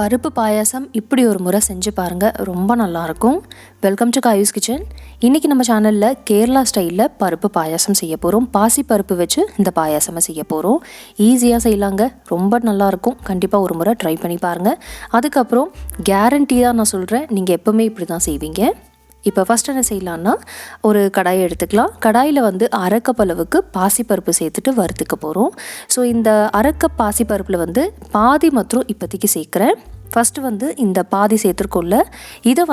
பருப்பு பாயாசம் இப்படி ஒரு முறை செஞ்சு பாருங்கள், ரொம்ப நல்லாயிருக்கும். Welcome to Kayu's kitchen. இன்றைக்கி நம்ம சேனலில் கேரளா ஸ்டைலில் பருப்பு பாயாசம் செய்ய போகிறோம். பாசி பருப்பு வச்சு இந்த பாயாசமாக செய்ய போகிறோம். ஈஸியாக செய்யலாங்க, ரொம்ப நல்லாயிருக்கும். கண்டிப்பாக ஒரு முறை ட்ரை பண்ணி பாருங்கள். அதுக்கப்புறம் கேரண்டியாக நான் சொல்கிறேன், நீங்கள் எப்போவுமே இப்படி தான் செய்வீங்க. இப்போ ஃபஸ்ட் என்ன செய்யலான்னா, ஒரு கடாயை எடுத்துக்கலாம். கடாயில் அரை கப் அளவுக்கு பாசிப்பருப்பு சேர்த்துட்டு வறுத்துக்க போகிறோம். ஸோ இந்த அரை கப் பாசிப்பருப்பில் பாதி மற்றும் இப்போதைக்கு சேர்க்குறேன். ஃபஸ்ட்டு இந்த பாதி சேர்த்துருக்கோம்ல, இதை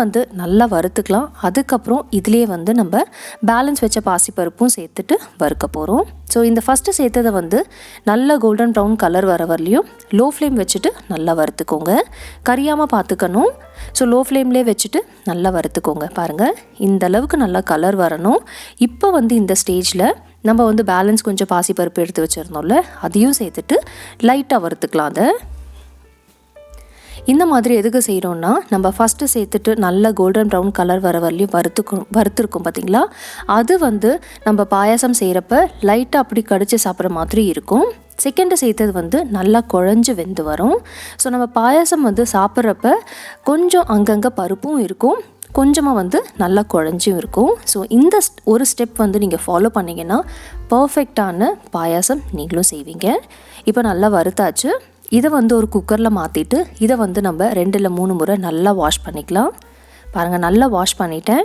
நல்லா வறுத்துக்கலாம். அதுக்கப்புறம் இதிலே நம்ம பேலன்ஸ் வச்ச பாசிப்பருப்பும் சேர்த்துட்டு வறுக்க போகிறோம். ஸோ இந்த ஃபஸ்ட்டு சேர்த்ததை நல்ல கோல்டன் ப்ரௌன் கலர் வர வரலையும் லோ ஃப்ளேம் வச்சுட்டு நல்லா வறுத்துக்கோங்க. கரியாமல் பார்த்துக்கணும். ஸோ லோ ஃப்ளேம்லேயே வச்சுட்டு நல்லா வறுத்துக்கோங்க. பாருங்கள், இந்த அளவுக்கு நல்லா கலர் வரணும். இப்போ இந்த ஸ்டேஜில் நம்ம பேலன்ஸ் கொஞ்சம் பாசிப்பருப்பு எடுத்து வச்சுருந்தோம்ல, அதையும் சேர்த்துட்டு லைட்டாக வறுத்துக்கலாம். அதை இந்த மாதிரி எதுக்கு செய்கிறோன்னா, நம்ம ஃபஸ்ட்டு சேர்த்துட்டு நல்ல கோல்டன் ப்ரௌன் கலர் வர வரலையும் வறுத்துருக்கோம் பார்த்திங்களா, அது நம்ம பாயாசம் செய்கிறப்ப லைட்டாக அப்படி கடிச்சு சாப்பிட்ற மாதிரி இருக்கும். செகண்டு சேர்த்தது நல்லா குழஞ்சி வெந்து வரும். ஸோ நம்ம பாயாசம் சாப்பிட்றப்ப கொஞ்சம் அங்கங்கே பருப்பும் இருக்கும், கொஞ்சமாக நல்லா குழஞ்சும் இருக்கும். ஸோ இந்த ஒரு ஸ்டெப் நீங்கள் ஃபாலோ பண்ணிங்கன்னா பர்ஃபெக்டான பாயாசம் நீங்களும் செய்வீங்க. இப்போ நல்லா வறுத்தாச்சு. இதை ஒரு குக்கரில் மாற்றிட்டு இதை நம்ம 2 இல்லை 3 முறை நல்லா வாஷ் பண்ணிக்கலாம். பாருங்கள், நல்லா வாஷ் பண்ணிட்டேன்.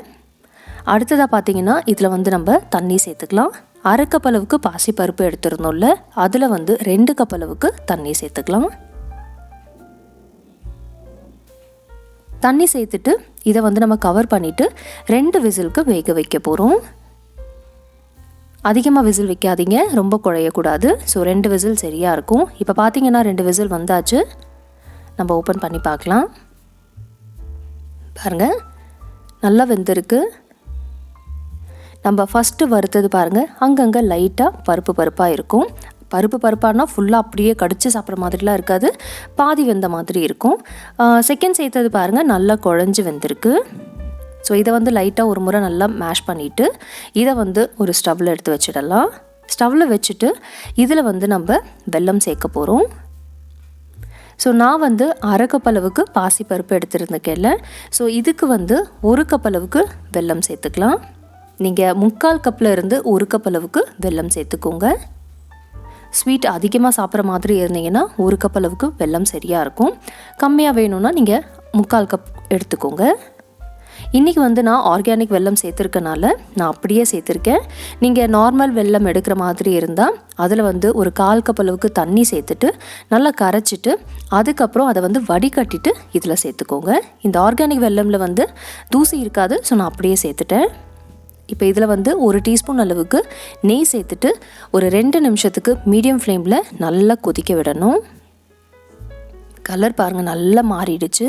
அடுத்ததாக பார்த்தீங்கன்னா இதில் நம்ம தண்ணி சேர்த்துக்கலாம். அரை கப் அளவுக்கு பாசிப்பருப்பு எடுத்துருந்தோம்ல, அதில் 2 கப் அளவுக்கு தண்ணி சேர்த்துக்கலாம். தண்ணி சேர்த்துட்டு இதை நம்ம கவர் பண்ணிவிட்டு 2 விசிலுக்கு வேக வைக்க போகிறோம். அதிகமாக விசில் வைக்காதீங்க, ரொம்ப குழையக்கூடாது. ஸோ 2 விசில் சரியாக இருக்கும். இப்போ பார்த்தீங்கன்னா 2 விசில் வந்தாச்சு. நம்ம ஓப்பன் பண்ணி பார்க்கலாம். பாருங்கள், நல்லா வெந்திருக்கு. நம்ம ஃபஸ்ட்டு வறுத்தது பாருங்கள், அங்கங்கே லைட்டாக பருப்பாக இருக்கும். பருப்பானா ஃபுல்லாக அப்படியே கடிச்சு சாப்பிட்ற மாதிரிலாம் இருக்காது, பாதி வெந்த மாதிரி இருக்கும். செகண்ட் சேர்த்தது பாருங்கள், நல்லா குழஞ்சி வெந்திருக்கு. ஸோ இதை லைட்டாக ஒரு முறை நல்லா மேஷ் பண்ணிவிட்டு இதை ஒரு ஸ்டவ்வில் எடுத்து வச்சிடலாம். ஸ்டவ்வில் வச்சுட்டு இதில் நம்ம வெல்லம் சேர்க்க போகிறோம். ஸோ நான் அரை கப் அளவுக்கு பாசிப்பருப்பு எடுத்துருந்துக்கல. ஸோ இதுக்கு 1 கப் அளவுக்கு வெல்லம் சேர்த்துக்கலாம். நீங்கள் 3/4 கப்பில் இருந்து 1 கப் அளவுக்கு வெல்லம் சேர்த்துக்கோங்க. ஸ்வீட் அதிகமாக சாப்பிட்ற மாதிரி இருந்தீங்கன்னா 1 கப் அளவுக்கு வெல்லம் சரியாக இருக்கும். கம்மியாக வேணும்னா நீங்கள் 3/4 கப் எடுத்துக்கோங்க. இன்றைக்கி நான் ஆர்கானிக் வெல்லம் சேர்த்துருக்கனால நான் அப்படியே சேர்த்துருக்கேன். நீங்கள் நார்மல் வெல்லம் எடுக்கிற மாதிரி இருந்தால் அதில் ஒரு 1/4 கப் அளவுக்கு தண்ணி சேர்த்துட்டு நல்லா கரைச்சிட்டு அதுக்கப்புறம் அதை வடிகட்டிட்டு இதில் சேர்த்துக்கோங்க. இந்த ஆர்கானிக் வெல்லமில் தூசி இருக்காது. ஸோ நான் அப்படியே சேர்த்துட்டேன். இப்போ இதில் 1 டீஸ்பூன் அளவுக்கு நெய் சேர்த்துட்டு ஒரு 2 நிமிஷத்துக்கு மீடியம் ஃப்ளேமில் நல்லா கொதிக்க விடணும். கலர் பாருங்கள், நல்லா மாறிடுச்சு.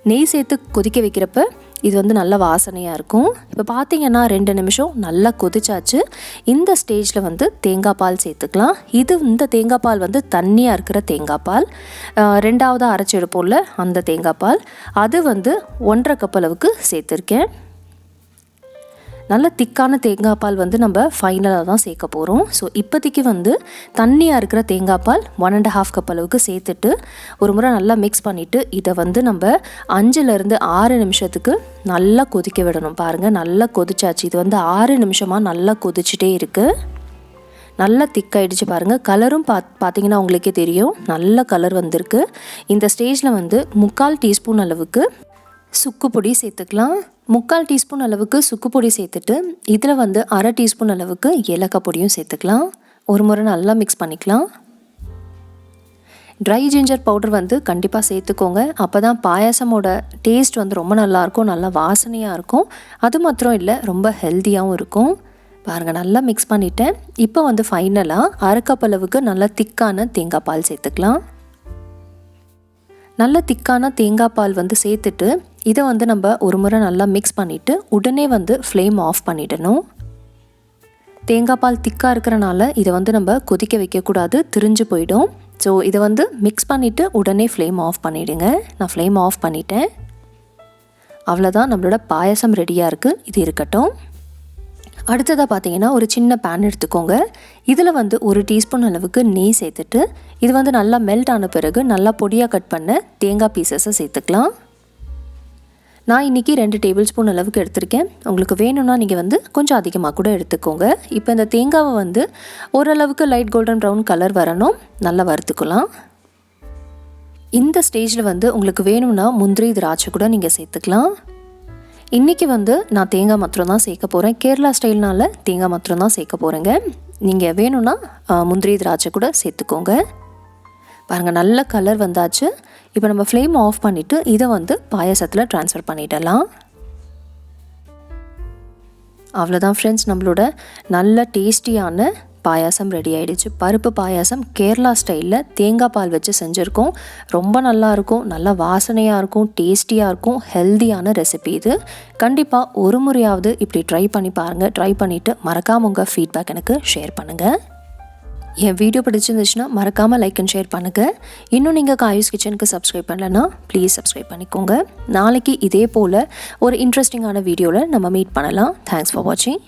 நெய் சேர்த்து கொதிக்க வைக்கிறப்ப இது நல்ல வாசனையாக இருக்கும். இப்போ பார்த்தீங்கன்னா 2 நிமிஷம் நல்லா கொதிச்சாச்சு. இந்த ஸ்டேஜில் தேங்காய் பால் சேர்த்துக்கலாம். இந்த தேங்காய் பால் தண்ணியாக இருக்கிற தேங்காய் பால், 2ஆவது அரைச்சி எடுப்போம்ல அந்த தேங்காய் பால், அது 1/2 கப் அளவுக்கு சேர்த்துருக்கேன். நல்ல திக்கான தேங்காய் பால் நம்ம ஃபைனலாக தான் சேர்க்க போகிறோம். ஸோ இப்போதைக்கு தண்ணியாக இருக்கிற தேங்காய் பால் 1.5 கப் அளவுக்கு சேர்த்துட்டு ஒரு முறை நல்லா மிக்ஸ் பண்ணிவிட்டு இதை நம்ம 5லேருந்து 6 நிமிஷத்துக்கு நல்லா கொதிக்க விடணும். பாருங்கள், நல்லா கொதிச்சாச்சு. இது 6 நிமிஷமாக நல்லா கொதிச்சுட்டே இருக்குது. நல்லா திக்காயிடுச்சு. பாருங்கள், கலரும் பார்த்தீங்கன்னா உங்களுக்கே தெரியும், நல்ல கலர் வந்திருக்கு. இந்த ஸ்டேஜில் 3/4 டீஸ்பூன் அளவுக்கு சுக்கு பொடி சேர்த்துக்கலாம். 3/4 டீஸ்பூன் அளவுக்கு சுக்கு பொடி சேர்த்துட்டு இதில் அரை டீஸ்பூன் அளவுக்கு ஏலக்காய் பொடியும் சேர்த்துக்கலாம். ஒரு முறை நல்லா மிக்ஸ் பண்ணிக்கலாம். ட்ரை ஜிஞ்சர் பவுடர் கண்டிப்பாக சேர்த்துக்கோங்க. அப்போ தான் பாயாசமோட டேஸ்ட் ரொம்ப நல்லாயிருக்கும், நல்லா வாசனையாக இருக்கும். அது மாத்திரம் இல்லை, ரொம்ப ஹெல்த்தியாகவும் இருக்கும். பாருங்கள், நல்லா மிக்ஸ் பண்ணிவிட்டேன். இப்போ ஃபைனலாக அரை கப் அளவுக்கு நல்லா திக்கான தேங்காய் பால் சேர்த்துக்கலாம். நல்ல திக்கான தேங்காய் பால் சேர்த்துட்டு இதை நம்ம ஒரு முறை நல்லா மிக்ஸ் பண்ணிவிட்டு உடனே ஃப்ளேம் ஆஃப் பண்ணிடணும். தேங்காய் பால் திக்காக இருக்கிறனால இதை நம்ம கொதிக்க வைக்கக்கூடாது, திரிஞ்சு போயிடும். ஸோ இதை மிக்ஸ் பண்ணிவிட்டு உடனே ஃப்ளேம் ஆஃப் பண்ணிவிடுங்க. நான் ஃப்ளேம் ஆஃப் பண்ணிட்டேன். அவ்வளோதான், நம்மளோட பாயசம் ரெடியாக இருக்குது. இது இருக்கட்டும். அடுத்ததாக பார்த்தீங்கன்னா ஒரு சின்ன பேன் எடுத்துக்கோங்க. இதில் வந்து 1 டீஸ்பூன் அளவுக்கு நெய் சேர்த்துட்டு இது வந்து நல்லா மெல்ட் ஆன பிறகு நல்லா பொடியாக கட் பண்ண தேங்காய் பீசஸை சேர்த்துக்கலாம். நான் இன்றைக்கி 2 டேபிள் ஸ்பூன் அளவுக்கு எடுத்திருக்கேன். உங்களுக்கு வேணும்னா நீங்கள் வந்து கொஞ்சம் அதிகமாக கூட எடுத்துக்கோங்க. இப்போ இந்த தேங்காவை வந்து ஓரளவுக்கு லைட் கோல்டன் ப்ரௌன் கலர் வரணும், நல்லா வறுத்துக்கலாம். இந்த ஸ்டேஜில் வந்து உங்களுக்கு வேணும்னா முந்திரி திராட்சை கூட நீங்கள் சேர்த்துக்கலாம். இன்றைக்கி வந்து நான் தேங்காய் மாத்திரம் தான் சேர்க்க போகிறேன். கேரளா ஸ்டைல்னால தேங்காய் மாத்திரம் தான் சேர்க்க போகிறேங்க. நீங்கள் வேணும்னா முந்திரி திராட்சை கூட சேர்த்துக்கோங்க. பாருங்கள், நல்ல கலர் வந்தாச்சு. இப்போ நம்ம ஃப்ளேம் ஆஃப் பண்ணிவிட்டு இதை வந்து பாயாசத்தில் ட்ரான்ஸ்ஃபர் பண்ணிடலாம். அவ்வளோதான் ஃப்ரெண்ட்ஸ், நம்மளோட நல்ல டேஸ்டியான பாயாசம் ரெடி ஆகிடுச்சு. பருப்பு பாயாசம் கேரளா ஸ்டைலில் தேங்காய் பால் வச்சு செஞ்சுருக்கோம். ரொம்ப நல்லாயிருக்கும், நல்லா வாசனையாக இருக்கும், டேஸ்டியாக இருக்கும், ஹெல்தியான ரெசிபி இது. கண்டிப்பாக ஒரு முறையாவது இப்படி ட்ரை பண்ணி பாருங்கள். ட்ரை பண்ணிவிட்டு மறக்காமல் உங்கள் ஃபீட்பேக் எனக்கு ஷேர் பண்ணுங்கள். என் வீடியோ பிடிச்சிருந்துச்சுன்னா மறக்காமல் லைக் அண்ட் ஷேர் பண்ணுங்கள். இன்னும் நீங்கள் காயூஸ் கிச்சனுக்கு சப்ஸ்கிரைப் பண்ணலன்னா ப்ளீஸ் சப்ஸ்கிரைப் பண்ணிக்கோங்க. நாளைக்கு இதே போல் ஒரு இன்ட்ரெஸ்டிங்கான வீடியோவில் நம்ம மீட் பண்ணலாம். தேங்க்ஸ் ஃபார் வாட்சிங்.